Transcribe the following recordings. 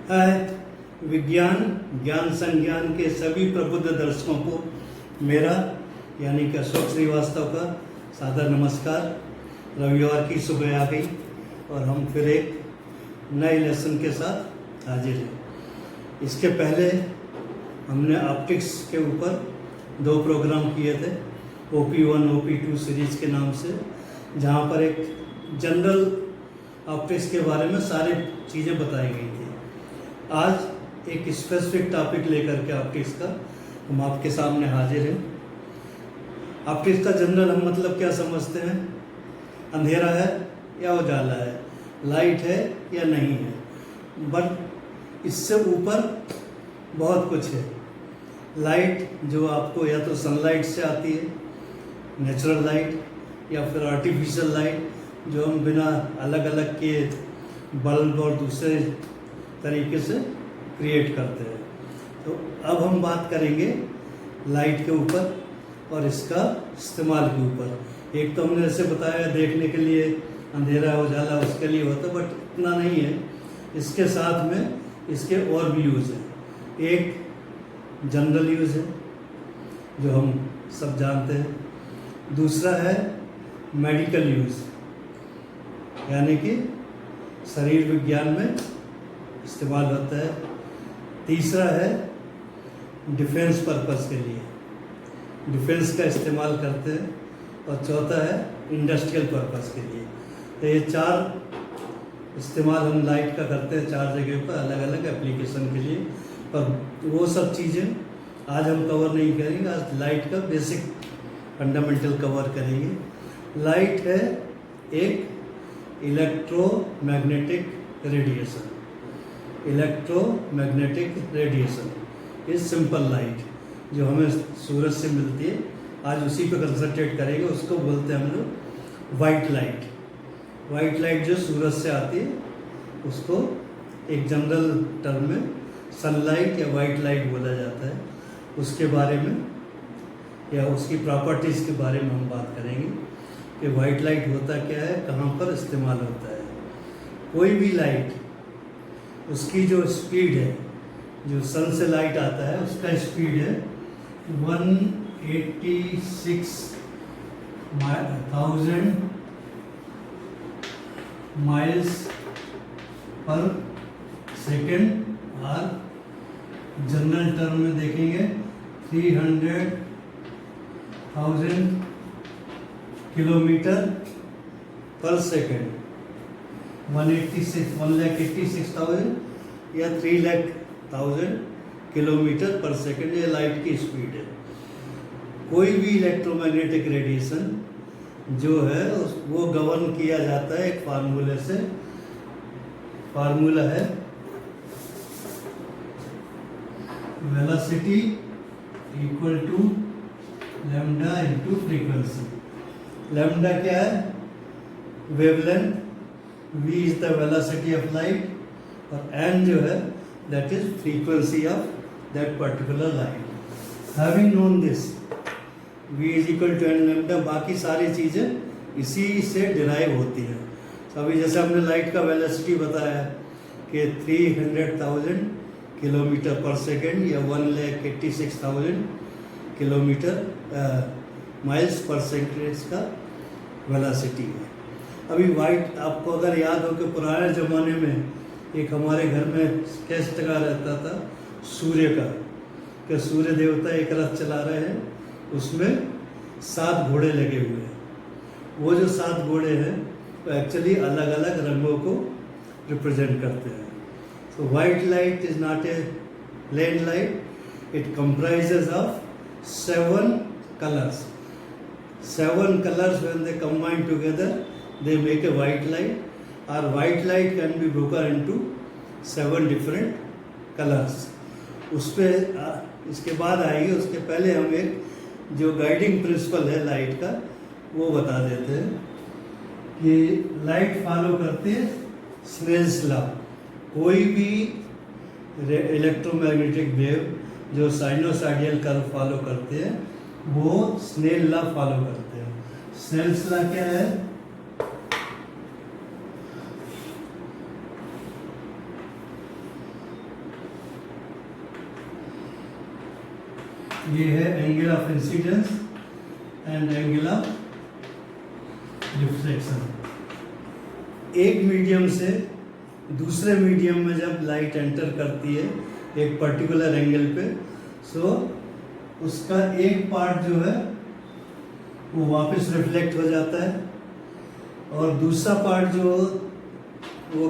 हाय विज्ञान ज्ञान संज्ञान के सभी प्रबुद्ध दर्शकों को मेरा यानी कि अशोक श्रीवास्तव का सादर नमस्कार। रविवार की सुबह आ गई और हम फिर एक नए लेसन के साथ हाजिर हैं। इसके पहले हमने ऑप्टिक्स के ऊपर 2 प्रोग्राम किए थे, OP1 OP2 सीरीज़ के नाम से, जहाँ पर एक जनरल ऑप्टिक्स के बारे में सारी चीज़ें बताई गई थी। आज एक स्पेसिफिक टॉपिक लेकर के ऑप्टिक्स का हम आपके सामने हाजिर हैं। ऑप्टिक्स का जनरल हम मतलब क्या समझते हैं? अंधेरा है या उजाला है, लाइट है या नहीं है, बट इससे ऊपर बहुत कुछ है। लाइट जो आपको या तो सनलाइट से आती है, नेचुरल लाइट, या फिर आर्टिफिशियल लाइट जो हम बिना अलग अलग के बल्ब और दूसरे तरीके से क्रिएट करते हैं। तो अब हम बात करेंगे लाइट के ऊपर और इसका इस्तेमाल के ऊपर। एक तो हमने ऐसे बताया देखने के लिए अंधेरा उजाला उसके लिए होता, बट इतना नहीं है। इसके साथ में इसके और भी यूज़ है। एक जनरल यूज़ है जो हम सब जानते हैं, दूसरा है मेडिकल यूज़ यानी कि शरीर विज्ञान में इस्तेमाल होता है, तीसरा है डिफेंस पर्पस के लिए, डिफेंस का इस्तेमाल करते हैं, और चौथा है इंडस्ट्रियल पर्पस के लिए। तो ये 4 इस्तेमाल हम लाइट का करते हैं 4 जगह पर अलग अलग एप्लीकेशन के लिए। और वो सब चीज़ें आज हम कवर नहीं करेंगे। आज लाइट का बेसिक फंडामेंटल कवर करेंगे। लाइट है एक electromagnetic radiation. Electromagnetic radiation is simple light जो हमें सूरज से मिलती है। आज उसी पे कंसंट्रेट करेंगे। उसको बोलते हैं हम लोग वाइट लाइट। वाइट लाइट जो सूरज से आती है उसको एक जनरल टर्म में सनलाइट या वाइट लाइट बोला जाता है। उसके बारे में या उसकी प्रॉपर्टीज़ के बारे में हम बात करेंगे कि वाइट लाइट होता क्या है, कहाँ पर इस्तेमाल होता है। कोई भी लाइट, उसकी जो स्पीड है, जो सन से लाइट आता है उसका स्पीड है 186,000 माइल्स पर सेकेंड, और जनरल टर्म में देखेंगे 300,000 किलोमीटर पर सेकेंड। 1,86,000 या 300,000 किलोमीटर पर सेकेंड ये लाइट की स्पीड है। कोई भी इलेक्ट्रोमैग्नेटिक रेडिएशन जो है वो गवर्न किया जाता है एक फार्मूले से। फार्मूला है velocity equal to lambda into frequency. Lambda क्या है? Wavelength. v is the velocity of light, और n जो है that is frequency of that particular light. Having known this, v is equal to n lambda, बाकी सारी चीज़ें इसी से डिराइव होती हैं। तो अभी जैसे हमने लाइट का वेलोसिटी बताया कि 300,000 किलोमीटर पर सेकेंड या 186,000 किलोमीटर माइल्स पर सेकेंड इसका वेलोसिटी है। अभी वाइट, आपको अगर याद हो कि पुराने ज़माने में एक हमारे घर में कैसे टका रहता था सूर्य का, कि सूर्य देवता एक रथ चला रहे हैं, उसमें 7 घोड़े लगे हुए हैं। वो जो 7 घोड़े हैं वो एक्चुअली अलग अलग रंगों को रिप्रेजेंट करते हैं। So white light is not a plain light. It comprises of 7 colors. 7 colors, when they combine together, they make a white light. Or white light can be broken into 7 different colors. उस पे इसके बाद आएगी। उसके पहले हम एक जो गाइडिंग प्रिंसिपल है लाइट का वो बता देते हैं कि लाइट फॉलो करती है स्नेल्स लॉ। कोई भी इलेक्ट्रोमैग्नेटिक वेव जो साइनोसॉइडल कर्व फॉलो करते हैं वो स्नेल लॉ फॉलो करते हैं। स्नेल्स लॉ क्या है? ये है angle of incidence and angle of reflection. एक मीडियम से दूसरे मीडियम में जब लाइट एंटर करती है एक पर्टिकुलर एंगल पे, सो उसका एक पार्ट जो है वो वापस रिफ्लेक्ट हो जाता है और दूसरा पार्ट जो वो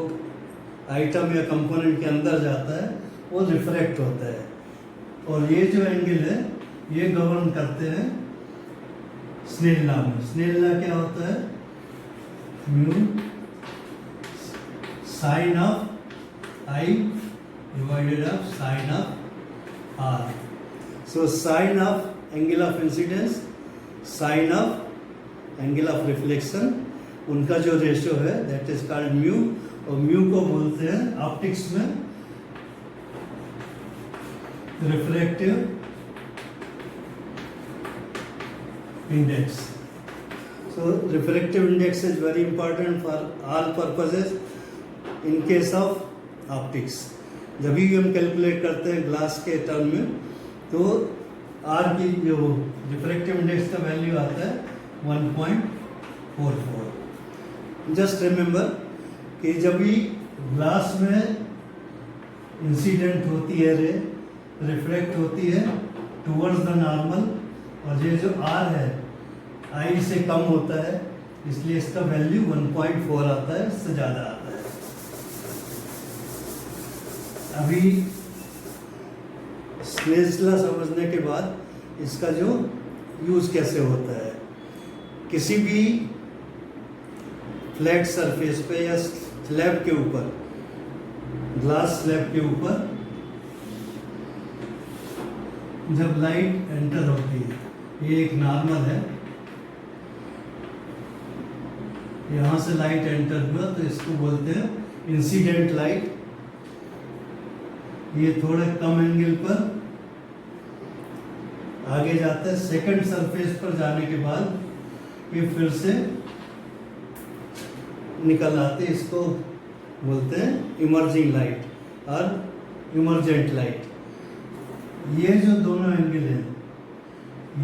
आइटम या कंपोनेंट के अंदर जाता है वो रिफ्रैक्ट होता है। और ये जो एंगल है ये गवर्न करते हैं स्नेल लॉ में। स्नेल लॉ क्या होता है? Mu sine of I divided of sine of R. So sine of angle of incidence, sine of angle of reflection, उनका जो रेशियो है दैट इज कॉल्ड म्यू। और म्यू को बोलते हैं ऑप्टिक्स में refractive index. So refractive index is very important for all purposes in case of optics। जब भी हम कैलकुलेट करते हैं ग्लास के टर्म में तो R की जो रिफ्रैक्टिव इंडेक्स का वैल्यू आता है 1.44। जस्ट रिमेंबर कि जब भी ग्लास में इंसिडेंट होती है रे, रिफ्लेक्ट होती है टुवर्ड्स द नॉर्मल, और ये जो R है आई से कम होता है इसलिए इसका वैल्यू 1.4 आता है, इससे ज़्यादा आता है। अभी स्नेल्स लॉ समझने के बाद इसका जो यूज़ कैसे होता है, किसी भी फ्लैट सरफेस पे या स्लैब के ऊपर, ग्लास स्लैब के ऊपर जब लाइट एंटर होती है, ये एक नॉर्मल है, यहाँ से लाइट एंटर हुआ तो इसको बोलते हैं इंसिडेंट लाइट। ये थोड़े कम एंगल पर आगे जाता है, सेकंड सरफेस पर जाने के बाद ये फिर से निकल आते, इसको बोलते हैं इमर्जिंग लाइट और इमर्जेंट लाइट। ये जो दोनों एंगल हैं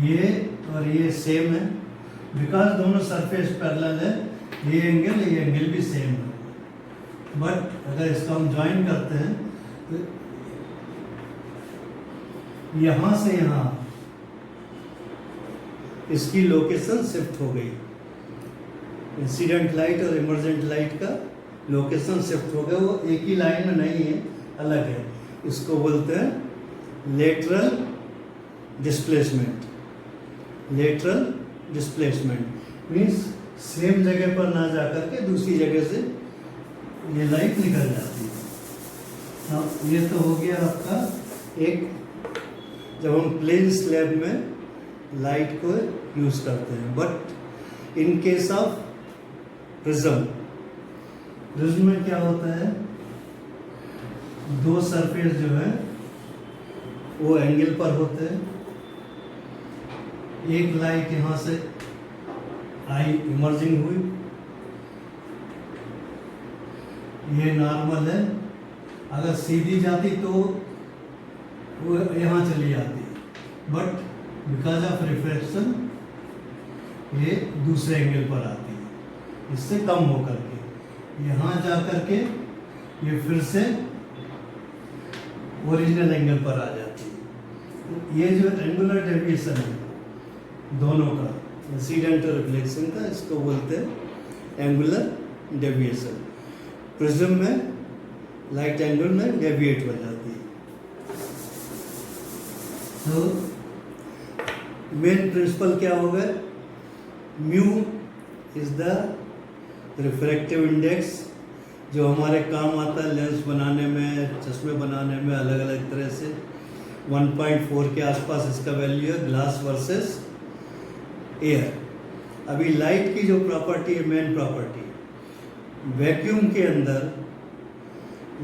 ये और ये सेम है, बिकॉज दोनों सरफेस पैरेलल है, ये एंगल भी सेम है। बट अगर इसको हम ज्वाइन करते हैं तो यहाँ से यहाँ इसकी लोकेशन शिफ्ट हो गई। इंसिडेंट लाइट और इमर्जेंट लाइट का लोकेशन शिफ्ट हो गया, वो एक ही लाइन में नहीं है, अलग है। इसको बोलते हैं lateral displacement. Lateral displacement means same जगह पर ना जाकर के दूसरी जगह से ये लाइट निकल जाती है। अब ये तो हो गया आपका एक, जब हम प्लेन स्लैब में लाइट को यूज़ करते हैं। But in case of prism, prism में क्या होता है, दो सरफेस जो है वो एंगल पर होते हैं। एक लाइट यहाँ से आई इमर्जिंग हुई, ये नॉर्मल है, अगर सीधी जाती तो वो यहाँ चली जाती, बट बिकॉज ऑफ रिफ्लेक्शन ये दूसरे एंगल पर आती है, इससे कम होकर के यहाँ जा कर के ये फिर से ओरिजिनल एंगल पर आ जाती है। ये जो एंगुलर डेविएशन है दोनों का, इंसिडेंट और रिफ्लेक्शन का, इसको बोलते हैं एंगुलर डेविएशन। प्रिज्म में लाइट एंगल में डेविएट हो जाती है। तो मेन प्रिंसिपल क्या होगा, mu is the refractive index, जो हमारे काम आता है लेंस बनाने में, चश्मे बनाने में, अलग अलग तरह से। 1.4 के आसपास इसका वैल्यू है, ग्लास वर्सेस एयर। अभी लाइट की जो प्रॉपर्टी है, मेन प्रॉपर्टी, वैक्यूम के अंदर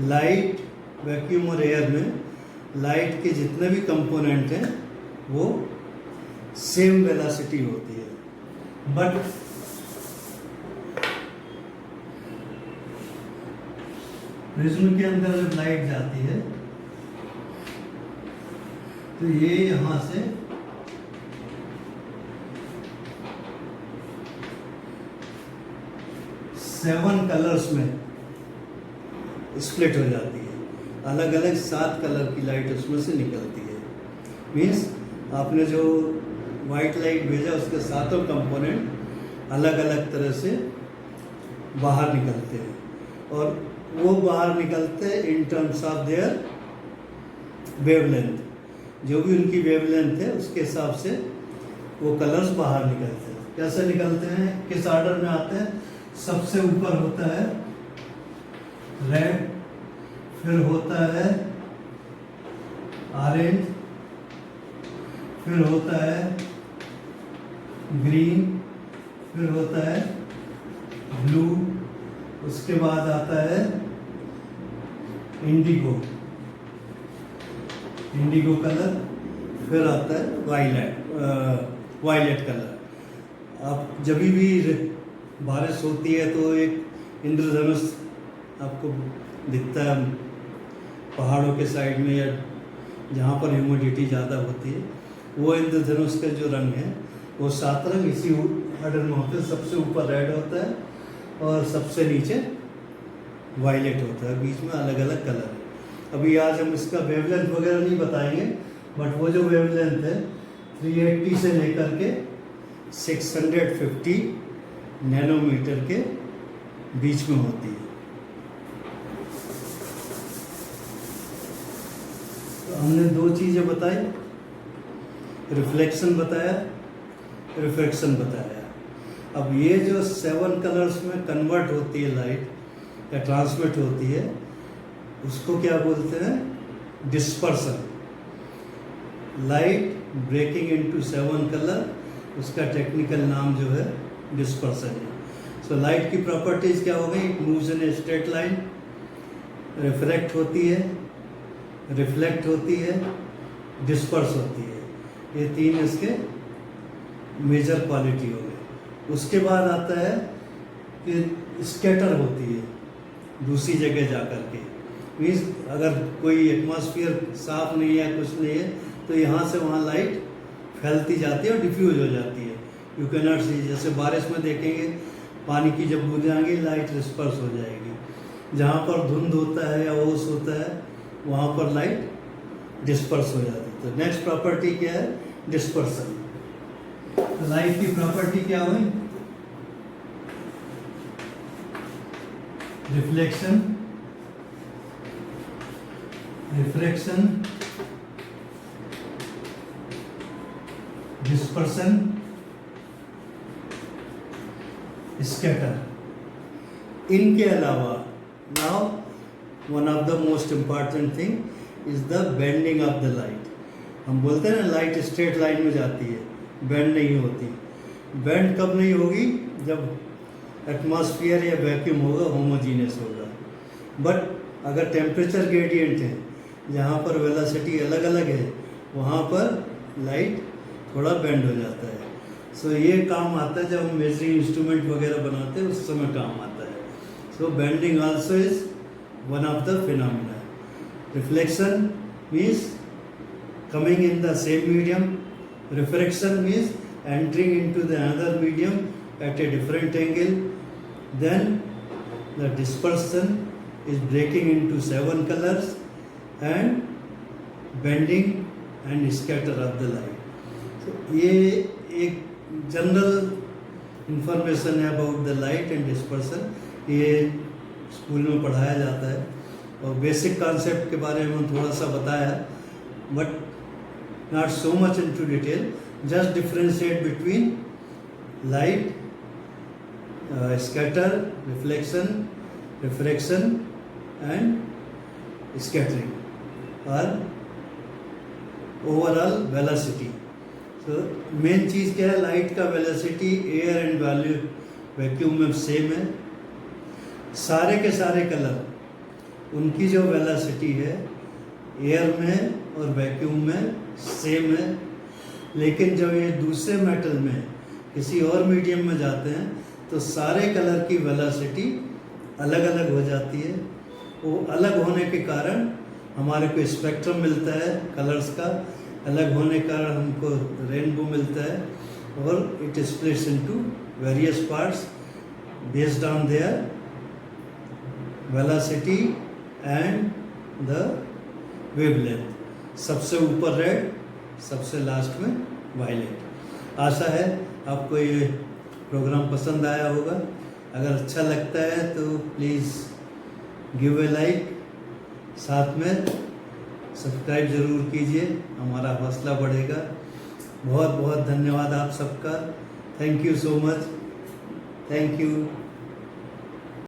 लाइट, वैक्यूम और एयर में लाइट के जितने भी कंपोनेंट हैं वो सेम वेलोसिटी होती है। बट प्रिज्म के अंदर जब लाइट जाती है तो ये यहाँ से 7 कलर्स में स्प्लिट हो जाती है। अलग अलग 7 कलर की लाइट उसमें से निकलती है। मीन्स आपने जो वाइट लाइट भेजा उसके सातों कंपोनेंट अलग अलग तरह से बाहर निकलते हैं, और वो बाहर निकलते हैं in terms of their wavelength. जो भी उनकी वेवलेंथ है उसके हिसाब से वो कलर्स बाहर निकलते हैं। कैसे निकलते हैं, किस ऑर्डर में आते हैं? सबसे ऊपर होता है रेड, फिर होता है ऑरेंज, फिर होता है ग्रीन, फिर होता है ब्लू, उसके बाद आता है इंडिगो कलर, फिर आता है वायलेट कलर। अब जब भी बारिश होती है तो एक इंद्रधनुष आपको दिखता है पहाड़ों के साइड में, या जहाँ पर ह्यूमिडिटी ज़्यादा होती है। वो इंद्रधनुष का जो रंग है वो 7 रंग इसी ऑर्डर में होते हैं। सबसे ऊपर रेड होता है और सबसे नीचे वायलेट होता है, बीच में अलग अलग कलर है। अभी आज हम इसका वेवलेंथ वगैरह नहीं बताएंगे, बट वो जो वेवलेंथ है 380 से लेकर के 650 नैनोमीटर के बीच में होती है। तो हमने 2 चीज़ें बताई, रिफ्लेक्शन बताया, रिफ्रैक्शन बताया। अब ये जो 7 कलर्स में कन्वर्ट होती है लाइट या ट्रांसमिट होती है, उसको क्या बोलते हैं? Dispersion. Light breaking into 7 colour, उसका टेक्निकल नाम जो है डिस्पर्सन है। सो लाइट की प्रॉपर्टीज क्या हो गई? It moves in a straight line, refract होती है, रिफ्लेक्ट होती है, डिस्पर्स होती है। ये 3 इसके मेजर क्वालिटी हो गए। उसके बाद आता है कि स्कैटर होती है दूसरी जगह जा कर के। मीन्स अगर कोई एटमॉस्फेयर साफ नहीं है, कुछ नहीं है, तो यहाँ से वहाँ लाइट फैलती जाती है और डिफ्यूज हो जाती है। यू कैन नॉट सी, जैसे बारिश में देखेंगे पानी की जब बूंदें आएंगी लाइट डिस्पर्स हो जाएगी। जहाँ पर धुंध होता है या ओस होता है वहाँ पर लाइट डिस्पर्स हो जाती है। तो नेक्स्ट प्रॉपर्टी क्या है? डिस्पर्सन। तो लाइट की प्रॉपर्टी क्या हुई? Reflection, refraction, dispersion, scatter. इनके अलावा now one of the most important thing is the bending of the light. हम बोलते हैं ना लाइट स्ट्रेट लाइन में जाती है, बेंड नहीं होती। बेंड कब नहीं होगी? जब एटमॉस्फेयर या वैक्यूम होगा, होमोजीनियस होगा। बट अगर टेम्परेचर ग्रेडियंट है, जहाँ पर वेलोसिटी अलग अलग है, वहाँ पर लाइट थोड़ा बेंड हो जाता है। सो ये काम आता है जब हम मेजरिंग इंस्ट्रूमेंट वगैरह बनाते हैं, उस समय काम आता है। So bending also is one of the phenomena. Reflection means coming in the same medium, refraction means entering into the another medium at a different angle. Then the dispersion is breaking into 7 colors and bending and scatter of the light. So ये एक general information है about the light and dispersion. ये school में पढ़ाया जाता है और basic concept के बारे में थोड़ा सा बताया, but not so much into detail. Just differentiate between light, scatter, reflection, refraction and scattering or overall velocity. So main चीज़ क्या है? लाइट का वेलोसिटी एयर एंड वैक्यूम में सेम है। सारे के सारे कलर उनकी जो वेलोसिटी है एयर में और वैक्यूम में सेम है, लेकिन जब ये दूसरे मेटल में किसी और मीडियम में जाते हैं तो सारे कलर की वेलोसिटी अलग अलग हो जाती है। वो अलग होने के कारण हमारे को स्पेक्ट्रम मिलता है कलर्स का, अलग होने के कारण हमको रेनबो मिलता है, और it splits into various parts based on their velocity and the wavelength. सबसे ऊपर रेड, सबसे लास्ट में वायलेट। आशा है आपको ये प्रोग्राम पसंद आया होगा। अगर अच्छा लगता है तो प्लीज़ गिव ए लाइक, साथ में सब्सक्राइब ज़रूर कीजिए, हमारा हौसला बढ़ेगा। बहुत बहुत धन्यवाद आप सबका। Thank you so much. Thank you.